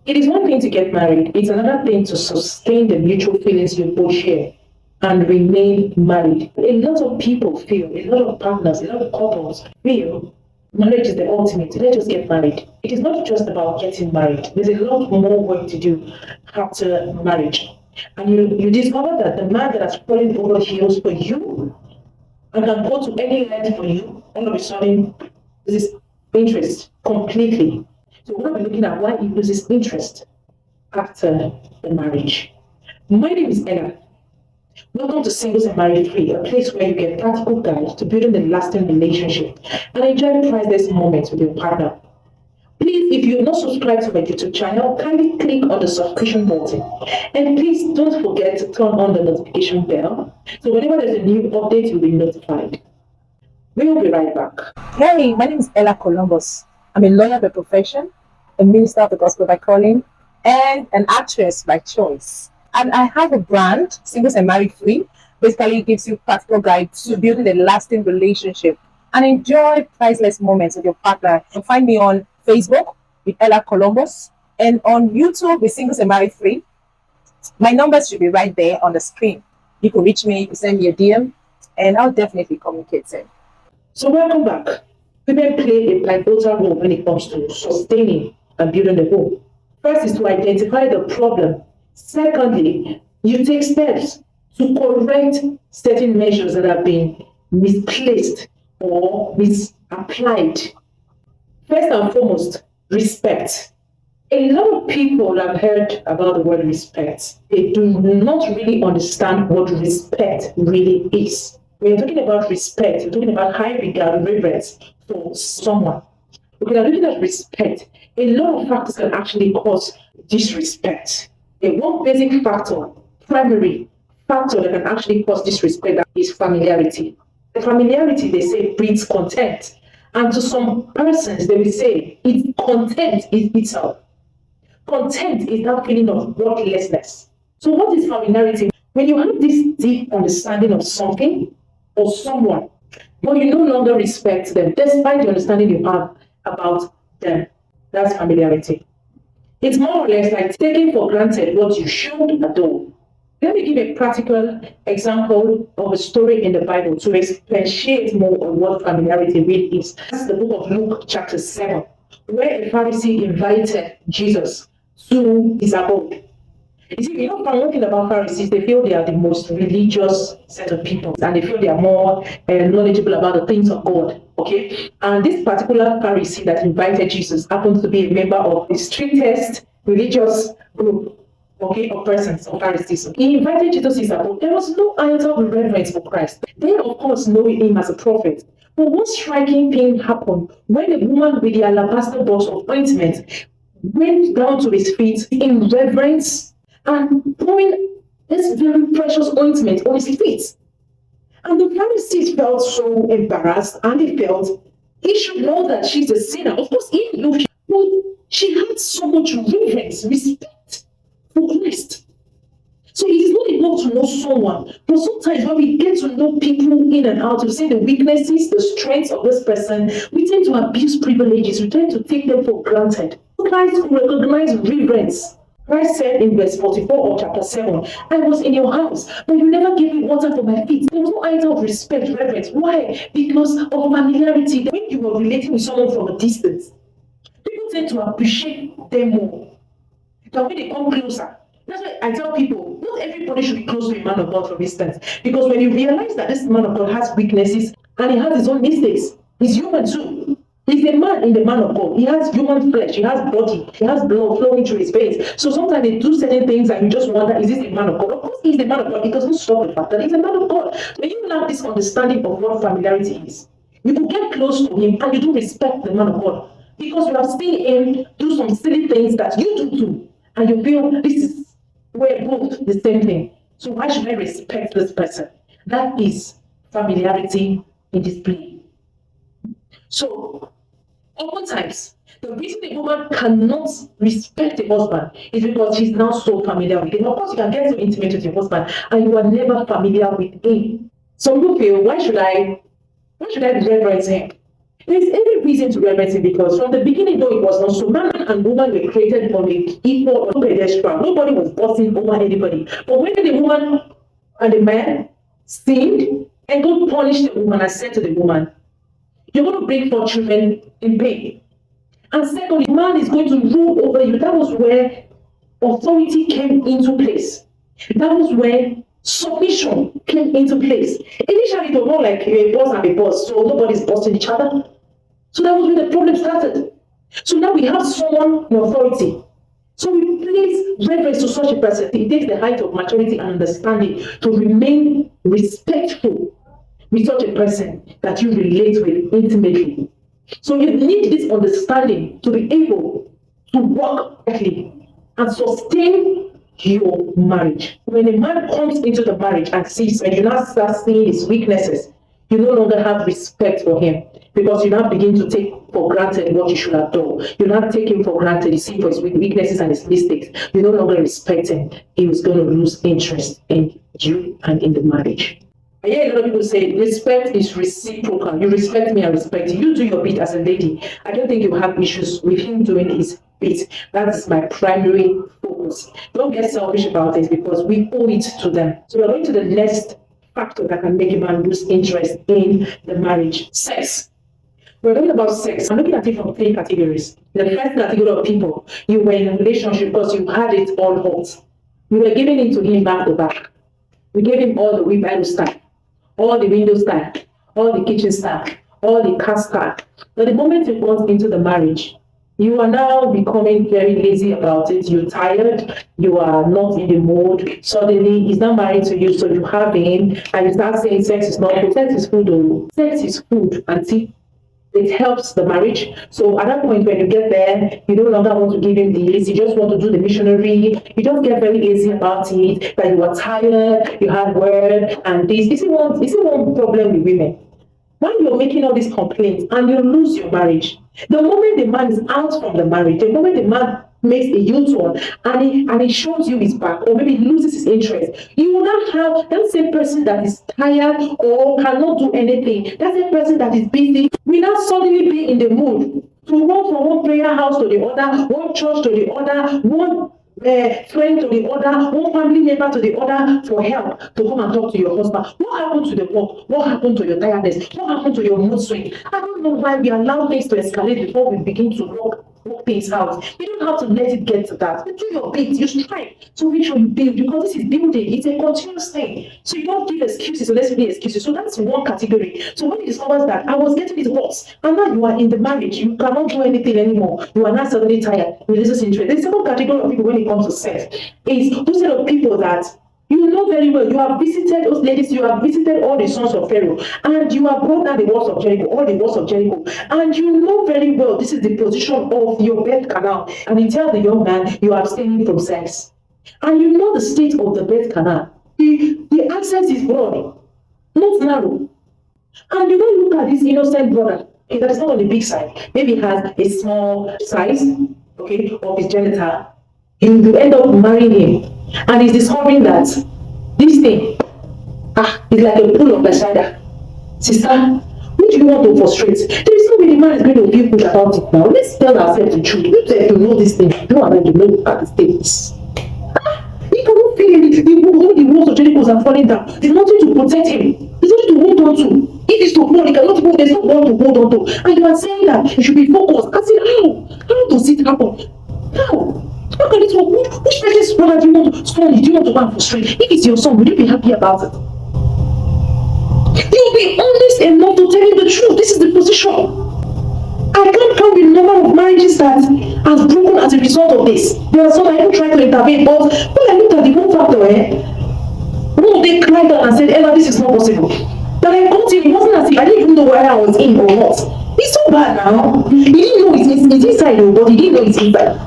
It is one thing to get married, it's another thing to sustain the mutual feelings you both share and remain married. A lot of people feel, a lot of partners, a lot of couples feel marriage is the ultimate. Let's just get married. It is not just about getting married. There's a lot more work to do after marriage. And you discover that the man that has fallen over heels for you and can go to any length for you, all of a sudden, loses interest completely. So we're going to be looking at why he loses interest after the marriage. My name is Ella. Welcome to Singles and Married Free, a place where you get practical guides to building a lasting relationship and enjoy priceless moments with your partner. Please, if you're not subscribed to my YouTube channel, kindly click on the subscription button. And please don't forget to turn on the notification bell so whenever there's a new update, you'll be notified. We'll be right back. Hey, my name is Ella Columbus. I'm a lawyer by profession, a minister of the gospel by calling, and an actress by choice. And I have a brand, Singles and Married Free, basically gives you practical guides to building a lasting relationship and enjoy priceless moments with your partner. You can find me on Facebook with Ella Columbus and on YouTube with Singles and Married Free. My numbers should be right there on the screen. You can reach me, you can send me a DM, and I'll definitely communicate it. So welcome back. Women play a pivotal role when it comes to sustaining and building a home. First is to identify the problem. Secondly, you take steps to correct certain measures that have been misplaced or misapplied. First and foremost, respect. A lot of people have heard about the word respect. They do not really understand what respect really is. When you're talking about respect, you're talking about high regard, reverence for someone. When you're looking at respect, a lot of factors can actually cause disrespect. One basic factor, primary factor that can actually cause disrespect is familiarity. The familiarity, they say, breeds contempt. And to some persons, they will say, it's contempt is itself. Contempt is that feeling of worthlessness. So what is familiarity? When you have this deep understanding of something or someone, but you no longer respect them, despite the understanding you have about them, that's familiarity. It's more or less like taking for granted what you should adore. Let me give a practical example of a story in the Bible to expatiate more on what familiarity really is. That's the book of Luke, chapter 7, where a Pharisee invited Jesus to his abode. You see, from one thing about Pharisees, they feel they are the most religious set of people, and they feel they are more knowledgeable about the things of God. Okay, and this particular Pharisee that invited Jesus happens to be a member of the strictest religious group, okay, of persons, of Pharisees. He invited Jesus to his abode. There was no iota of reverence for Christ. They, of course, know him as a prophet. But one striking thing happened when the woman with the alabaster box of ointment went down to his feet in reverence and pouring this very precious ointment on his feet. And the Pharisees felt so embarrassed, and they felt he should know that she's a sinner. Of course, he knew, but she had so much reverence, respect for Christ. So it is not enough to know someone, but sometimes when we get to know people in and out, we see the weaknesses, the strengths of this person, we tend to abuse privileges, we tend to take them for granted. Christ recognized reverence. Christ said in verse 44 of chapter 7, I was in your house, but you never gave me water for my feet. There was no item of respect, reverence. Why? Because of familiarity. When you were relating with someone from a distance, people tend to appreciate them more. Then when they come closer, that's why I tell people, not everybody should be close to a man of God, for instance. Because when you realize that this man of God has weaknesses and he has his own mistakes, he's human too. He's a man in the man of God. He has human flesh. He has body. He has blood flowing through his veins. So sometimes they do certain things and you just wonder, is this a man of God? Of course he's the man of God. It doesn't stop the fact that he's a man of God. When you have this understanding of what familiarity is, you can get close to him and you do respect the man of God. Because you have seen him do some silly things that you do too. And you feel we're both the same thing. So why should I respect this person? That is familiarity in display. So oftentimes, the reason a woman cannot respect a husband is because she's now so familiar with him. Of course, you can get so intimate with your husband and you are never familiar with him. Some people feel, why should I reverence him? There is every reason to reverence it because from the beginning, though it was not so, man and woman were created on an equal pedestal. Nobody was bossing over anybody. But when the woman and the man sinned, and God punished the woman and said to the woman, "You're going to bring forth children in pain." And secondly, man is going to rule over you. That was where authority came into place. That was where submission came into place. Initially, it was not like a boss and a boss, so nobody's bossing each other. So that was where the problem started. So now we have someone in authority. So we place reverence to such a person. It takes the height of maturity and understanding to remain respectful with such a person that you relate with intimately. So you need this understanding to be able to work correctly and sustain your marriage. When a man comes into the marriage and sees, when you now start seeing his weaknesses, you no longer have respect for him because you now begin to take for granted what you should have done. You now take him for granted, you see for his weaknesses and his mistakes. You no longer respect him. He was going to lose interest in you and in the marriage. I hear a lot of people say respect is reciprocal. You respect me, I respect you. You do your bit as a lady. I don't think you have issues with him doing his bit. That is my primary focus. Don't get selfish about it because we owe it to them. So we're going to the next factor that can make a man lose interest in the marriage. Sex. We're talking about sex. I'm looking at it from 3 categories. The first category of people, you were in a relationship because you had it all hot. You were giving it to him back to back. You gave him all the wheelbarrow style, all the window style, all the kitchen style, all the car style. But the moment you got into the marriage, you are now becoming very lazy about it. You're tired. You are not in the mood. Suddenly, he's not married to you, so you have him, and you start saying sex is not food. Sex is food, though. Sex is food, auntie. It helps the marriage. So at that point, when you get there, you no longer want to give him this. You just want to do the missionary. You just get very lazy about it. That you are tired. You have work and this. Is it one problem with women? When you're making all these complaints and you lose your marriage, the moment the man is out from the marriage, the moment the man makes a U-turn and he shows you his back or maybe loses his interest, you will not have that same person that is tired or cannot do anything, that same person that is busy, will not suddenly be in the mood to run from one prayer house to the other, one church to the other, one friend to the other, one family member to the other for help to come and talk to your husband. What happened to the work? What happened to your tiredness? What happened to your mood swing? I don't know why we allow things to escalate before we begin to work things out. You don't have to let it get to that. You do your bit, you strive to make sure you build because this is building. It's a continuous thing. So you don't give excuses, so let's be excuses. So that's one category. So when you discover that I was getting it worse, and now you are in the marriage, you cannot do anything anymore. You are not suddenly tired. You lose interest. The second category of people when it comes to sex is those set of people that you know very well. You have visited those ladies, you have visited all the sons of Pharaoh, and you have brought down the walls of Jericho, all the walls of Jericho, and you know very well this is the position of your birth canal. And you tell the young man you are abstaining from sex, and you know the state of the birth canal. The access is broad, not narrow, and you don't look at this innocent brother that is not on the big side. Maybe he has a small size, okay, of his genital. You end up marrying him. And he's discovering that this thing is like a pool of Bethesda. Sister, who do you want to frustrate? There is no way the man is going to feel good about it now. Let's tell ourselves the truth. You have to know this thing. You are going to know at the states. He cannot feel it. All the walls of Jericho are falling down. There's nothing to protect him. There's nothing to hold on to. If it's to fall, he cannot hold. There's no one to hold on to. And you are saying that you should be focused. I said, how does it happen? How? How can it work? Which precious brother do you want to son? Do you want to go and frustrate? If it's your son, will you be happy about it? You'll be honest enough to tell him the truth. This is the position. I can't count the number of marriages that has broken as a result of this. There are some I even tried to intervene, but when I looked at the whole factor, one of them cried out and said, Ella, this is not possible. That I got him, it wasn't as if I didn't even know whether I was in or not. It's so bad now. He didn't know it's inside, but he didn't know it's inside.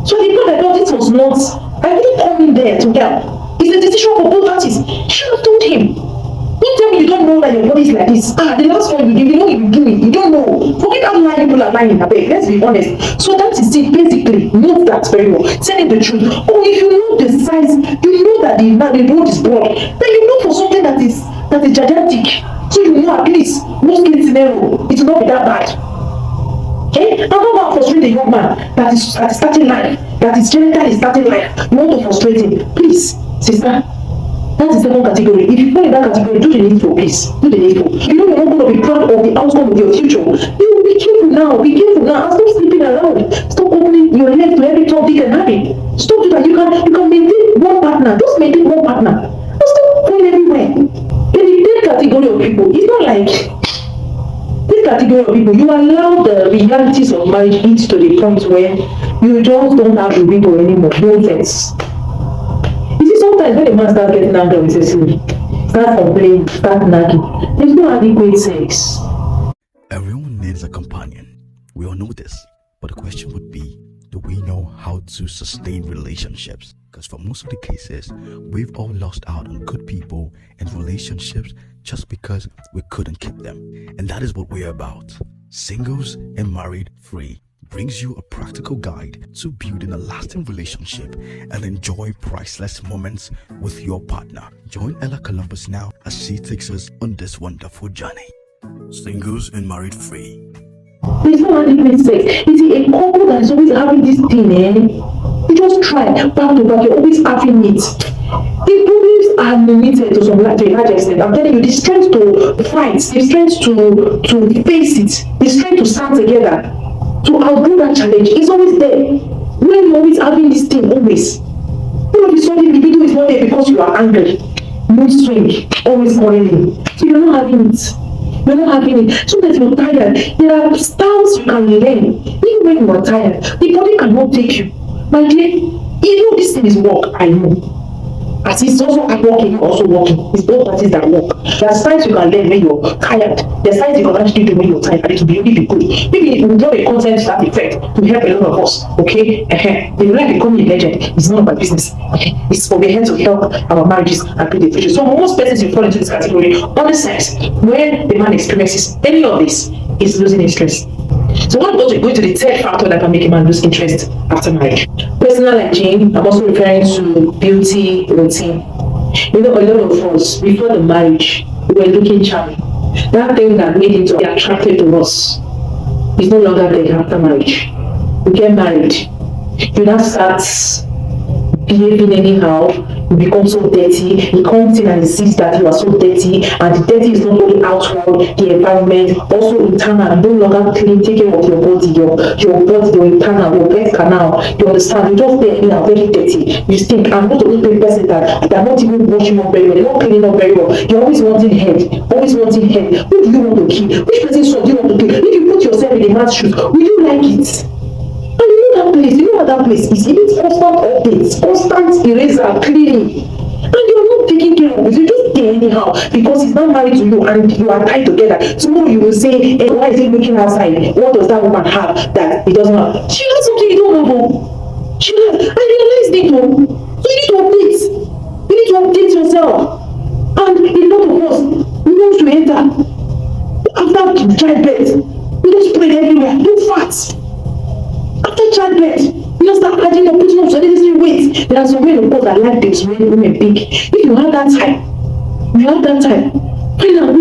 So the point I thought this was not, I didn't come in there to help. It's a decision for both parties. You should have told him. Don't tell me you don't know that your body is like this. The last one you know you do it. You don't know. Forget how lying people are lying in a bed. Let's be honest. So that is it basically. Note that very well. Tell him the truth. Or if you know the size, you know that the road is broad, then you know for something that is gigantic. So you know at least most case scenario, it will not be that bad. Okay? And how about frustrate a young man that is starting life, that is generally starting life? You want to frustrate him? Please, sister. That's the second category. If you fall in that category, do the needful, please. Do the needful. You know you're not going to be proud of the outcome of your future. You will be careful now. Be careful now. And stop sleeping around. Stop opening your leg to every Tom, Dick, and Harry. Stop doing that. You can maintain one partner. Just maintain one partner. And stop going everywhere. In the third category of people, it's not like this category of people, you allow the realities of marriage eat to the point where you just don't have the window anymore. No sense. Sometimes when a man starts getting angry with his start complaining, start nagging, there's no adequate sex. Everyone needs a companion. We all know this. But the question would be, do we know how to sustain relationships? Because for most of the cases, we've all lost out on good people and relationships just because we couldn't keep them. And that is what we're about. Singles and Married Free brings you a practical guide to building a lasting relationship and enjoy priceless moments with your partner. Join Ella Columbus now as she takes us on this wonderful journey. Singles and Married Free. There's no adequate sex. You see, a couple that is always having this thing, you just try back to back, you're always having it. The problems are limited to some to a large extent. I'm telling you, the strength to fight, the strength to face it, the strength to stand together, to outdo that challenge is always there. When you're always having this thing, always. All of a sudden, the video is not there because you are angry. Mood swing, always quarreling. So you're not having it. You're not having it. So that you're tired. There are styles you can learn. Even when you are tired, the body cannot take you. My dear, you know this thing is work, I know. As it's also at working, you're also working. It's both parties that work. There are signs you can learn when you're tired. There are signs you can actually do when you're tired, and it will be really good. Maybe we draw a content to that effect to help a lot of us. Okay? If you like becoming a legend, it's none of my business. Okay? It's for the head to help our marriages and build the future. So most persons you fall into this category, other sex, when the man experiences any of this, is losing interest. So what about going to the third factor that can make a man lose interest after marriage? Personal hygiene. I'm also referring to beauty routine. You know, a lot of us, before the marriage, we were looking charming. That thing that made him to be attracted to us is no longer there after marriage. You get married, you now start behaving anyhow, you become so dirty, he comes in and he sees that you are so dirty, and the dirty is not only outward, the environment, also internal. You no longer clean, take care of your body, your body, your internal, your breath canal, you understand, you just stay anyhow, very dirty, you stink, and most of those person that are not even washing up very well, they're not cleaning up very well, you're always wanting head, who do you want to kill, which person's son do you want to kill? If you put yourself in a man's shoes, will you like it? And you know that place, you know what that place is? It needs constant updates, constant eraser, cleaning. And you're not taking care of it. You just stay anyhow because he's not married to you and you are tied together. Tomorrow you will say, hey, why is he looking outside? What does that woman have that he doesn't have? She has something you don't have. She has. I realized it. So you need to update. You need to update yourself. And a lot of us, we want to enter after childbirth. We just spread everywhere. Do fat. After childbirth, you just start adding or putting up unnecessary weight. There are some men, of course, that like this when women big. If you have that time, fine and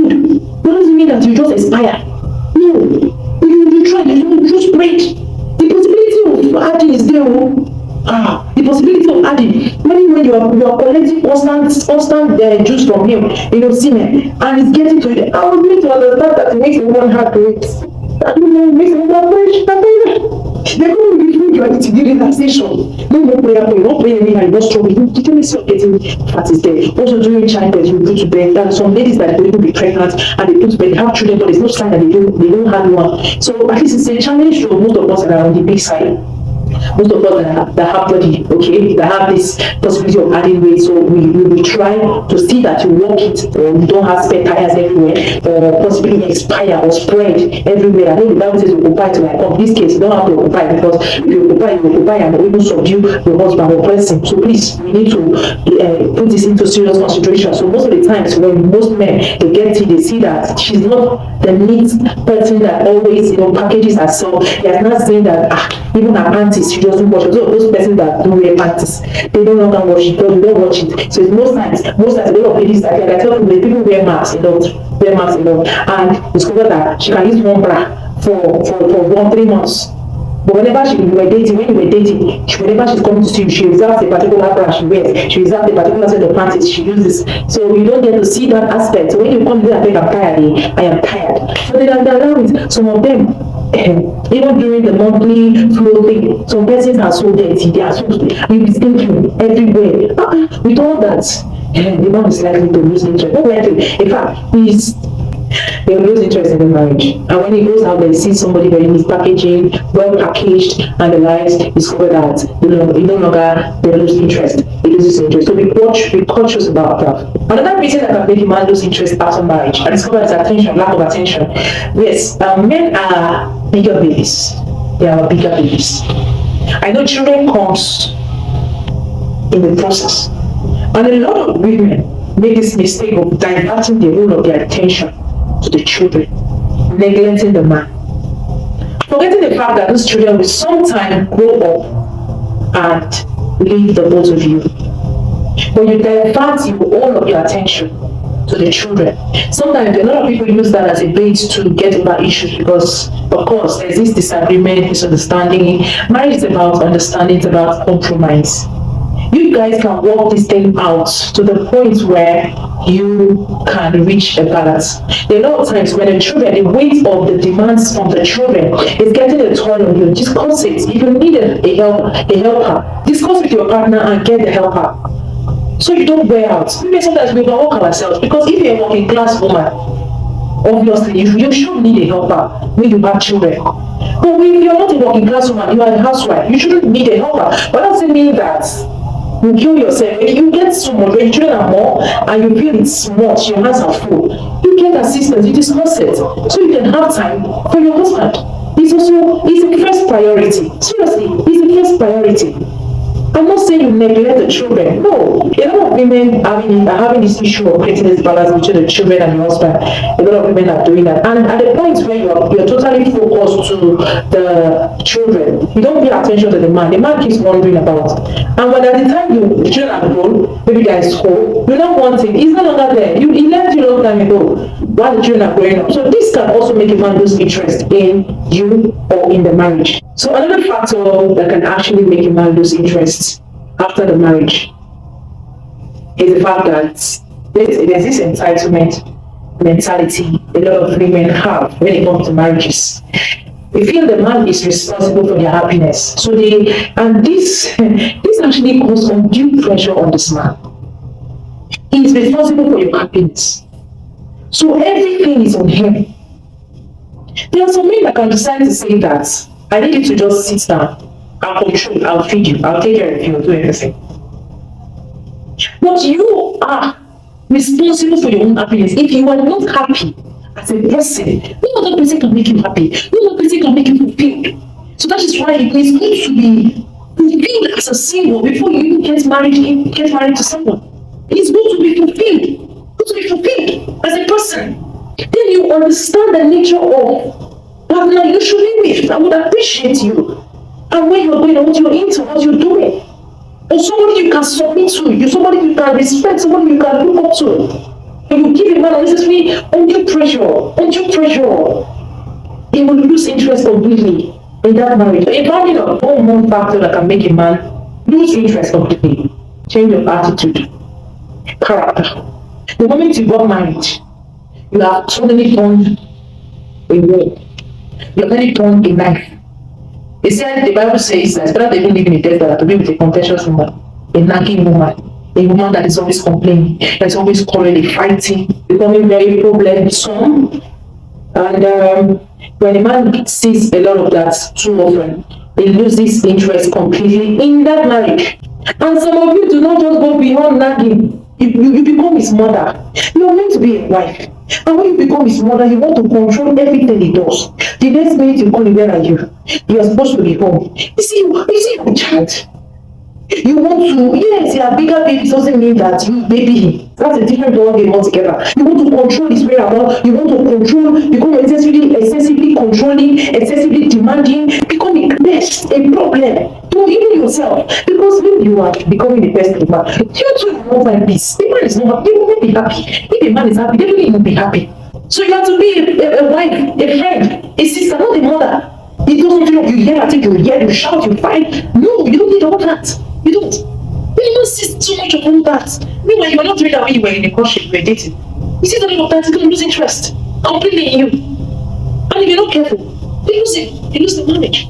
good. That doesn't mean that you just expire. No, you try, you spread. The possibility of adding is there. The possibility of adding. Maybe when you are collecting constant juice from him, semen, and it's getting to it. I was going to understand that it makes a woman hard to eat. That makes a woman very. They're going to give you a to relaxation. No more prayer, not praying anyhow, you're not strong. You can stop getting fat is there. Also during childbirth, you go to bed. There are some ladies that they will be pregnant and they put to bed, they have children, but there's no sign that they don't have one. So at least it's a challenge to most of us that are on the big side. Most of us that have body, okay, that have this possibility of adding weight, so we will try to see that you walk it, or you don't have spare tires everywhere, or possibly expire or spread everywhere. I know the Bible says occupy to like, in this case, you don't have to occupy, because if you occupy and even subdue your husband or person. So please, we need to put this into serious consideration. So most of the times when most men they get it, they see that she's not the neat person that always packages herself. They're not saying that even her panties she doesn't wash it. So those persons that don't wear panties, they don't longer wash it, because they don't watch it. So it's most times a lot of ladies that I tell people wear masks, they don't wear masks, and discover that she can use one bra for 1 3 months. But whenever we were dating, when we were dating, whenever she's coming to see you, she reserves a particular bra she wears, she reserves a particular set of panties she uses. So you don't get to see that aspect. So when you come there and think I'm tired, I am tired. So they allow it. Some of them, even during the monthly flow thing, some persons are so dirty, they are so you'll be thinking everywhere. With all that, the man is likely to lose interest. Not likely. In fact, they will lose interest in the marriage. And when he goes out there, he sees somebody very neat packaging, well packaged, and the lies, discover that he no longer they lose interest. He loses interest. So be cautious about that. Another reason that can make a man lose interest after marriage, I discovered is attention, lack of attention. Yes, men are bigger babies. They are bigger babies. I know children comes in the process, and a lot of women make this mistake of diverting the whole of their attention to the children, neglecting the man, forgetting the fact that those children will sometime grow up and leave the both of you. When you divert all of your attention to the children, sometimes a lot of people use that as a bait to get over issues because, of course, there's this disagreement, misunderstanding. Marriage is about understanding, it's about compromise. You guys can work this thing out to the point where you can reach a balance. There are a lot of times when the children, the weight of the demands from the children is getting a toll on you. Discuss it. If you need a helper, discuss with your partner and get the helper. So you don't wear out. Maybe sometimes we overwork ourselves because if you're a working class woman, obviously you should need a helper when you have children. But if you're not a working class woman, you are a housewife, you shouldn't need a helper. But that doesn't mean that you kill yourself. When you get so much, when your children are more and you feel it's much, your hands are full, you get assistance, you discuss it so you can have time for your husband. It's the first priority. Seriously, it's the first priority. I'm not saying you neglect the children. No, a lot of women are having this issue of creating this balance between the children and the husband. A lot of women are doing that. And at the point where you're totally focused to the children, you don't pay attention to the man. The man keeps wondering about. And when at the time the children are grown, maybe they're in school, you're not wanting. He's no longer there. He left you a long time ago while the children are growing up. So this can also make a man lose interest in you or in the marriage. So another factor that can actually make a man lose interest after the marriage is the fact that there's this entitlement mentality a lot of women have when it comes to marriages. They feel the man is responsible for their happiness. So this actually causes undue pressure on this man. He is responsible for your happiness. So everything is on him. There are some men that can decide to say that I need you to just sit down. I'll control, I'll feed you, I'll take care of you, I'll do everything. But you are responsible for your own happiness. If you are not happy as a person, no other person can make you happy. No other person can make you fulfilled. So that is why it is good to be fulfilled as a single before you even get married to someone. It's good to be fulfilled. Good to be fulfilled as a person. Then you understand the nature of partner you should be with. I would appreciate you. And where you're going, what you're into, what you're doing. Or somebody you can submit to, somebody you can respect, somebody you can look up to. And you give a man unnecessarily undue pressure. He will lose interest completely in that marriage. A marriage is one factor that can make a man lose interest completely. Change of attitude, character. The moment you got married, you have suddenly turned a wall. You have already turned a knife. It said the Bible says that it's better to even live in a desert to be with a contentious woman, a nagging woman, a woman that is always complaining, that is always quarreling, fighting, becoming very problemsome. And when a man sees a lot of that too often, he loses interest completely in that marriage. And some of you do not just go beyond nagging. You become his mother. You are meant to be a wife. And when you become his mother, you want to control everything he does. The next minute you call him, where are you? You are supposed to be home. You see your child. You want to, yes, you are bigger baby doesn't mean that you baby him. That's a different ball game altogether. You want to control his whereabouts. You want to control, become excessively controlling, excessively demanding, become a problem to even yourself. Because when you are becoming the best of man, you too will not find peace. The man is not happy. He will not be happy. If a man is happy, definitely he will be happy. So you have to be a wife, a friend, a sister, not a mother. It doesn't feel like you yell at it, you yell, you shout, you fight. No, you don't need all that. You don't. You don't see too much of all that. Meanwhile, you are not doing that when you were in a courtship, you were dating. You see that of that, it's going to lose interest completely in you. And if you're not careful, you lose it. You lose the marriage.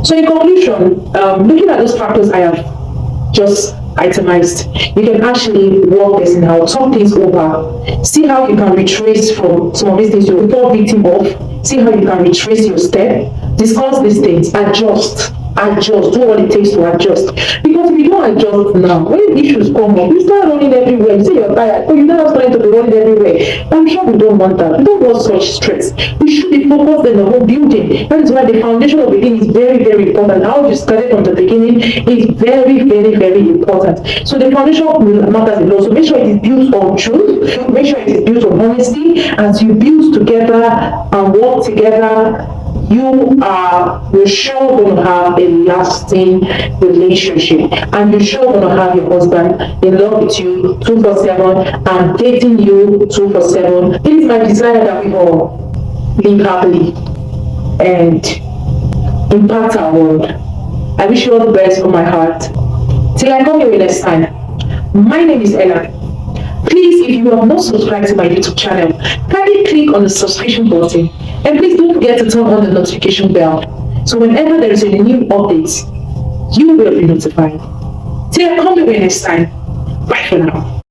So in conclusion, looking at those factors I have just itemized, you can actually work this now, talk things over, see how you can retrace from some of these things you fall victim of, see how you can retrace your step, discuss these things, adjust, do what it takes to adjust. Because if you don't adjust now, when issues come up, you start running everywhere, you say you're tired, but you're not starting to be running everywhere. I'm sure we don't want that. We don't want such stress. We should be focused on the whole building. That is why the foundation of the thing is very, very important. How you started from the beginning is very, very, very important. So the foundation matters a lot. So make sure it is built on truth, make sure it is built on honesty. As you build together and work together, you're sure going to have a lasting relationship, and you're sure going to have your husband in love with you 24/7 and dating you 24/7. It is my desire that we all live happily and impact our world. I wish you all the best from my heart. Till I come here next time, my name is Ella. Please, if you have not subscribed to my YouTube channel, kindly click on the subscription button, and please don't forget to turn on the notification bell, so whenever there is a new update, you will be notified. Till I come here next time, bye for now.